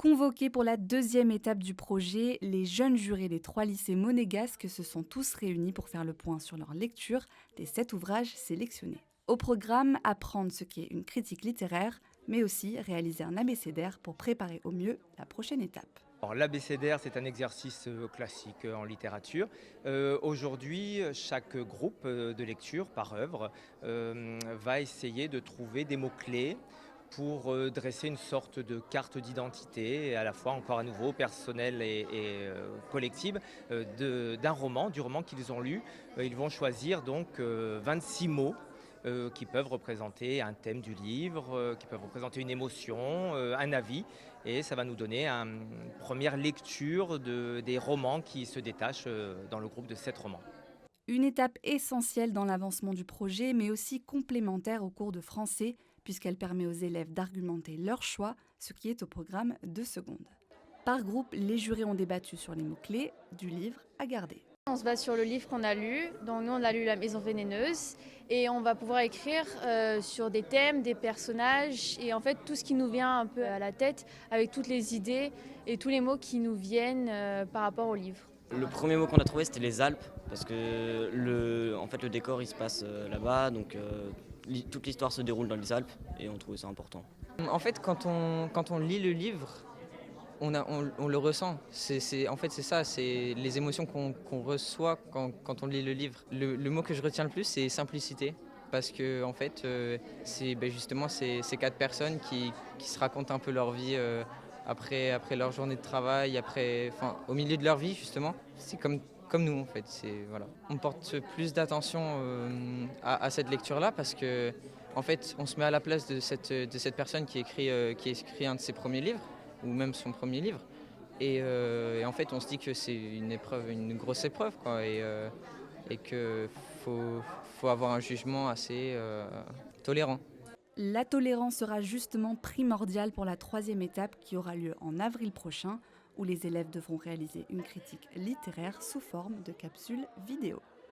Convoqués pour la deuxième étape du projet, les jeunes jurés des 3 lycées monégasques se sont tous réunis pour faire le point sur leur lecture des 7 ouvrages sélectionnés. Au programme, apprendre ce qu'est une critique littéraire, mais aussi réaliser un abécédaire pour préparer au mieux la prochaine étape. Alors, l'abécédaire, c'est un exercice classique en littérature. Aujourd'hui, chaque groupe de lecture par œuvre va essayer de trouver des mots-clés pour dresser une sorte de carte d'identité, à la fois encore à nouveau personnelle et collective, d'un roman, du roman qu'ils ont lu. Ils vont choisir donc 26 mots qui peuvent représenter un thème du livre, qui peuvent représenter une émotion, un avis. Et ça va nous donner une première lecture des romans qui se détachent dans le groupe de 7 romans. Une étape essentielle dans l'avancement du projet, mais aussi complémentaire au cours de français, puisqu'elle permet aux élèves d'argumenter leur choix, ce qui est au programme de seconde. Par groupe, les jurés ont débattu sur les mots-clés du livre à garder. On se base sur le livre qu'on a lu. Donc nous, on a lu La Maison Vénéneuse et on va pouvoir écrire sur des thèmes, des personnages et en fait tout ce qui nous vient un peu à la tête avec toutes les idées et tous les mots qui nous viennent par rapport au livre. Le premier mot qu'on a trouvé, c'était les Alpes, parce que le décor il se passe là-bas, donc toute l'histoire se déroule dans les Alpes et on trouvait ça important. En fait, quand on lit le livre, on le ressent. C'est ça, c'est les émotions qu'on reçoit quand on lit le livre. Le mot que je retiens le plus, c'est simplicité. Parce que en fait, c'est justement ces 4 personnes qui se racontent un peu leur vie après leur journée de travail, au milieu de leur vie justement. C'est comme nous en fait. Voilà. On porte plus d'attention à cette lecture-là parce que en fait, on se met à la place de cette personne qui écrit un de ses premiers livres ou même son premier livre. Et en fait, on se dit que c'est une grosse épreuve, quoi, et qu'il faut avoir un jugement assez tolérant. La tolérance sera justement primordiale pour la 3e étape qui aura lieu en avril prochain, où les élèves devront réaliser une critique littéraire sous forme de capsule vidéo.